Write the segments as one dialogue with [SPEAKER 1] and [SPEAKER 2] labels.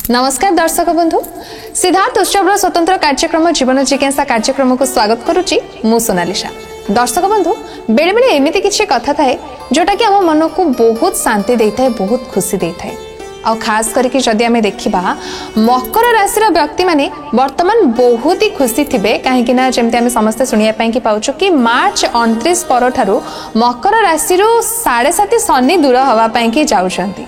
[SPEAKER 1] नमस्कार दर्शक बंधु सिद्धार्थ उत्सव स्वतंत्र कार्यक्रम जीवन जिज्ञासा कार्यक्रम को स्वागत करुच्ची मु सोनालिशा। दर्शक बंधु बेले बेले एमती किसी कथा थाए जोटा कि आम मन को बहुत शांति देता है, बहुत खुशी देता है। आ खास करके जदि आमे देखिबा मकर राशि व्यक्ति माने वर्तमान बहुत ही खुशी थिबे काहेकि ना जेमते आमे समस्त सुनिया पई कि पाउछु कि मार्च 29 पर ठारू मकर राशि रो 7.5 शनि दूर हवा पई कि जाउछंती।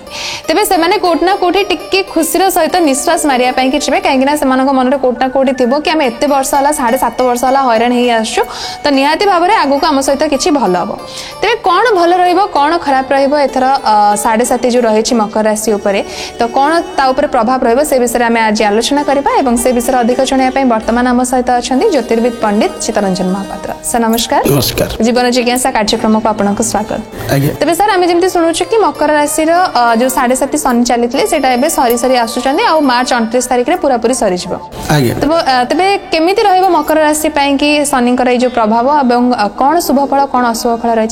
[SPEAKER 1] तेबे से माने कोट ना कोठी टिक्के खुशीर सहित निश्वास मारिया पई कि छिबे काहेकि ना सेमानक मनरे कोट ना कोठी थिबो कि आमे एते वर्ष होला 7.5 वर्ष होला हैरान हेई आछू तो निहाती भाबरे आगु को आम सहित किछि भलो हबो। तेबे कोन भलो रहइबो कोन खराब रहइबो एथर 7.5 जो रहिछि मकर राशि उपरे तो कौन ता ऊपर प्रभाव रहिबो से विषय में आज आलोचना करबा एवं से विषय अधिक जणिया पई वर्तमान आम सहित अछंती ज्योतिर्विद पंडित चित्तरंजन महापात्र। सर नमस्कार।
[SPEAKER 2] नमस्कार।
[SPEAKER 1] जीवन जिज्ञासा कार्यक्रम को आपनको स्वागत। तेबे सर आमे जेमति सुनुछु कि मकर राशि रो जो 7.5 शनि चलितले सेटा एबे सरी सरी आसुचंदी आ मार्च 29 तारिख रे पूरा पूरी सरी जिवो। तेबे केमिति रहइबो मकर राशि पई कि शनिकर ए जो प्रभाव एवं कोन शुभ फल कोन अशुभ फल रहै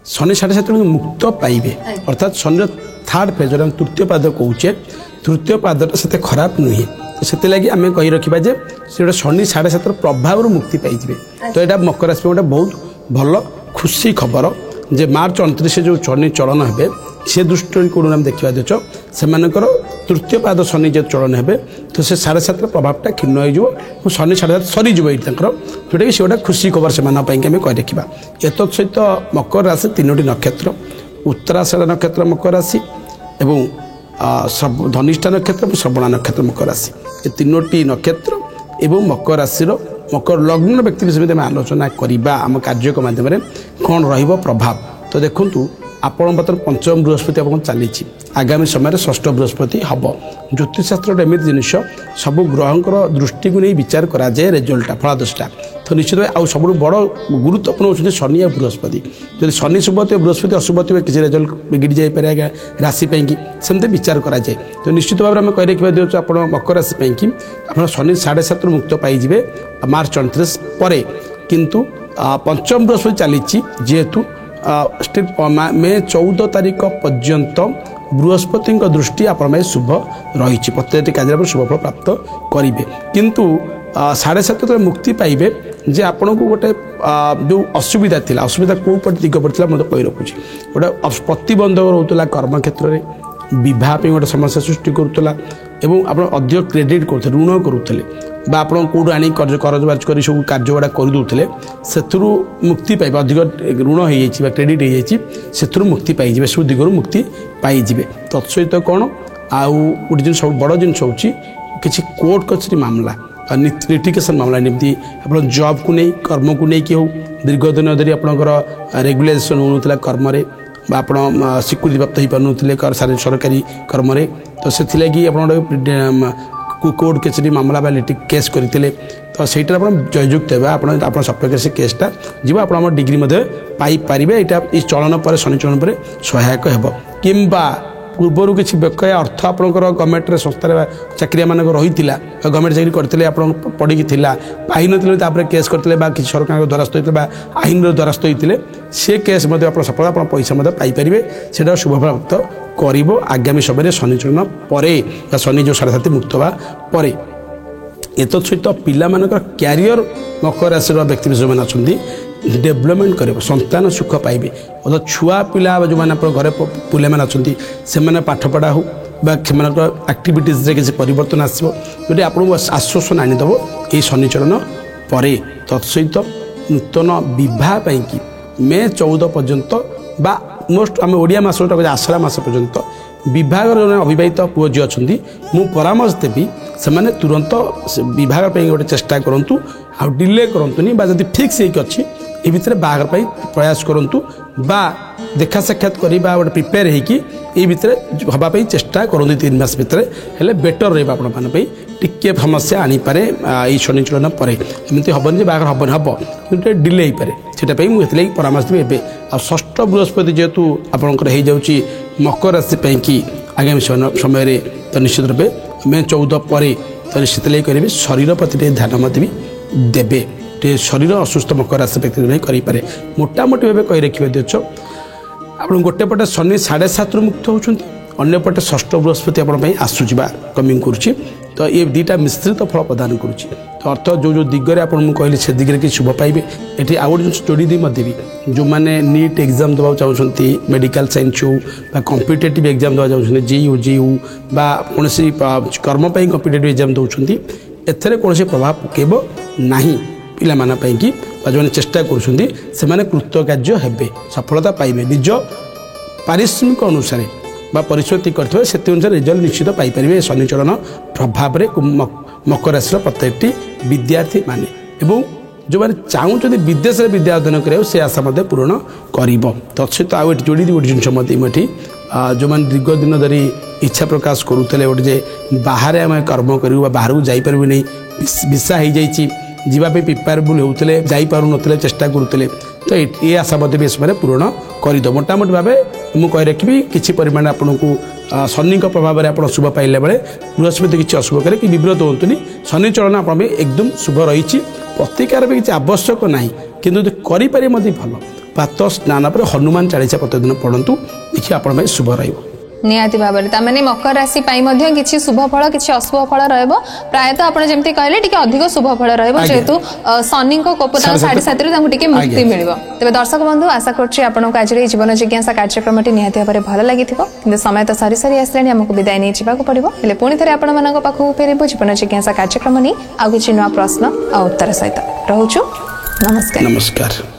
[SPEAKER 2] शनि 7.5 मुक्त पाइबे अर्थात शनि थर्ड फेज तृतीय पाद कौचे तृतीय पादटा से खराब नुहे तो से लगी आम कही रखा जे शनि 7.5 प्रभाव मुक्ति पाइबे। तो यहाँ मकर राशि गोटे बहुत भल खुशी खबर जे मार्च 29 जो शनि चलन हे से दृष्टि आम देखा देच से तृतीय पाद शनि जो चलन हे तो से 7.5 प्रभावटा क्षीण हो शनि 7.5 सरीजो ये जोटा कि गोटे खुशी खबर से कही रखा। एत सहित मकर राशि 3टी नक्षत्र उत्तराषाढ़ नक्षत्र मकर राशि एवं धनिष्ठा नक्षत्र श्रवणा नक्षत्र मकर राशि ये 3टी नक्षत्र एवं मकर राशि मकर लग्न व्यक्ति विषय में आलोचना करवा आम कार्यक्रम माध्यम कौन रहिबो प्रभाव। तो देखु आपण बर्तमान पंचम बृहस्पति आप चली आगामी समय षष्ठ बृहस्पति हम ज्योतिषशास्त्र एमती जिनिस सब ग्रहंकर दृष्टि को नहीं विचार करा जाए रिजल्टा फलादशटा। तो निश्चित भाव सब बड़ गुरुत्वपूर्ण होती शनि और बृहस्पति जब शनि शुभ थे बृहस्पति अशुभ थे किसी रिजल्ट बिगड़ जापे आगे राशि की सेमती विचार करा जाए। तो निश्चित भाव में कही रखा देछु आप मकर राशि कि आप शनि 7.5 मुक्त पाइबे मार्च 29 पर किंतु पंचम बृहस्पति चली जेहेतु मे 14 तारीख पर्यंत बृहस्पति दृष्टि आप शुभ रही प्रत्येक कार्य शुभ फल प्राप्त करेंगे किंतु 7.5 मुक्ति पाइबे जे आपन को गोटे जो असुविधा थिला असुविधा को पट दिग पड़ता मतलब कही रखुची गोटे प्रतिबंधक रोला कर्म क्षेत्र में विवाह पे गोटे समस्या सृष्टि करूला एवं आप अधिक क्रेडिट करते ऋण करूले बा आप कौटू आनी करजबाज कर सब कार्य गुड़ा करदे से मुक्ति पाइबे अधिक ऋण हो क्रेडिट हो मुक्ति पाइबे सब दिगरू मुक्ति पाइबे। तत्सहित कौन आउ गोटे जिन सब बड़ जिन हूँ कि कोर्ट कचेरी मामला लिटिगेशन मामला निमती आप जॉब को नहीं कर्म को नहीं कि हो दीर्घ दिन धरी आपंकर रेगुलेशन होता कर्म आप स्वीकृति प्राप्त हो पारे सरकारी कर्म तो से कोर्ट कचेरी मामला केस करते तो सहीटा आप जययुक्त आप सपेक्ष से केसटा जीव आप डिग्री पाइपर यहाँ चलन पर शनि चलन पर सहायक हो कि पूर्वर किसी बकाया अर्थ आपंकर गवर्नमेंट संस्था चाकरिया मानक रही गवर्नमेंट चाकरी करते आप पढ़ी पाई ना केस करते किसी सरकार द्वारस्थ होता आईन द्वारस्थ होते से केस आप सफल आप पैसा पाइपर से शुभ प्राप्त कर आगामी समय शनि चलन पर शनि जो 7.5 मुक्त हवा पर। एत सहित पिला क्यारियर मकर राशि व्यक्ति विशेष मैंने अच्छा डेभलपमेंट कर संतान सुख पाइबे अर्थात छुआ पिला जो मैंने घर पिला मैंने अच्छा से पाठपढ़ा हो आक्टिविटीज किसी परिवर्तन आसो जो आपको आश्वासन आनीदेव ये शनि चलन पर। तत्सहित नूतन बह कि मे 14 पर्यंत बा मोस्ट आम ओडिया मास आषाढ़ मास पर्यंत विभाग जो अविवाहित पुओ झी अच्छा मु परामर्श देवी से तुरंत विभाग गोटे चेष्टा करूँ आ डिले करूँ जब फिक्स अच्छी ये भितर बाहर प्रयास करूँ बा देखा साक्षात कर गोटे प्रिपेयर होगी हाँपाई चेष्टा करूँ 3 मास भितर हेल्ले बेटर रहा टिके समस्या आनीपे ये शनि चलन पर एमती हेनी बाहर हेनी हम डिले हो पाए से मुझे परामर्श देवी आ षष्ठ बृहस्पति जेहेतु आपंकर हो मकर राशि कि आगामी समय तो निश्चित रूपे मे 14 पर तो निश्चित करेंगे शरीर प्रति ध्यान भी देवे शरीर असुस्थ मकर राशि व्यक्ति नहीं करें मोटामोटी भाव कही रखिए देश ଆପଣ ଗୋଟେ ପଟେ ଶନି 7.5 मुक्त होउछन्ति अन्य पटे षष्ठ बृहस्पति आपण आसुवा कमिंग करुच्ची तो ये दुटा मिश्रित फल प्रदान करुच्ची तो अर्थ जो जो दिगरे आप कहली से दिगरे कि शुभ पाइबे ये आउ गोटे जोड़ी दी भी जो मैंने नीट एग्जाम देवा चाहते मेडिकल साइंस हो कॉम्पिटिटिव एग्जाम देवा चाहते जीयू कौन कर्म कॉम्पिटिटिव एग्जाम दौरान एथेर कौन प्रभाव पकेब ना पाई कि जो चेष्टा करुँचे कृतकार्य हेबे सफलता पाइबे निज पारिश्रमिक अनुसार परिश्रुति करते से अनुसार रिजल्ट निश्चित पाइपर शनिचरण प्रभाव में मकर राशि प्रत्येक विद्यार्थी माने एवं जो मैंने चाहते विदेश में विद्या अध्ययन कर से आशा पूरण कर तत्सहित आउ जोड़ी गोटे जिन जो मैंने दीर्घ दिन धरी इच्छा प्रकाश करुले गोटे बाहर आम कर्म करूँ बाहर को जापर नहीं विषा हो जावाई प्रिपेरेबल होते जापारे चेष्टा करुले तो ये आशा भी समय पूरण कर मोटामोटी भाव मुझे कही रखी किसी परिमाण आपन को शनि प्रभाव में आप शुभ पाइला बेले बृहस्पति किसी अशुभ करे कि विव्रत होतुनि शनि चलन आप एकदम शुभ रही प्रतिकार भी किसी आवश्यक ना कि करें भल प्रातः स्नान पर हनुमान 40 प्रतिदिन पढ़ु देखिए आप शुभ रही
[SPEAKER 1] निहाती भाव में मकर राशि किसी शुभ फल किसी अशुभ फल प्रायतः आप जमी कहले टी अधिक शुभ फल जेहेतु शनि कोप 7.5 मुक्ति मिल तेज दर्शक बंधु आशा कर आज जीवन जिज्ञासा कार्यक्रम निहाती भाव भल लगी कि समय तो सरी सरी आसला आमको विदाय नहीं जावाक पड़ो हेल्ले पुणी थे आपण पाखक फेरबू जीवन जिज्ञासा कार्यक्रम नहीं आउ कि नुआ प्रश्न और उत्तर सहित रोचु नमस्कार।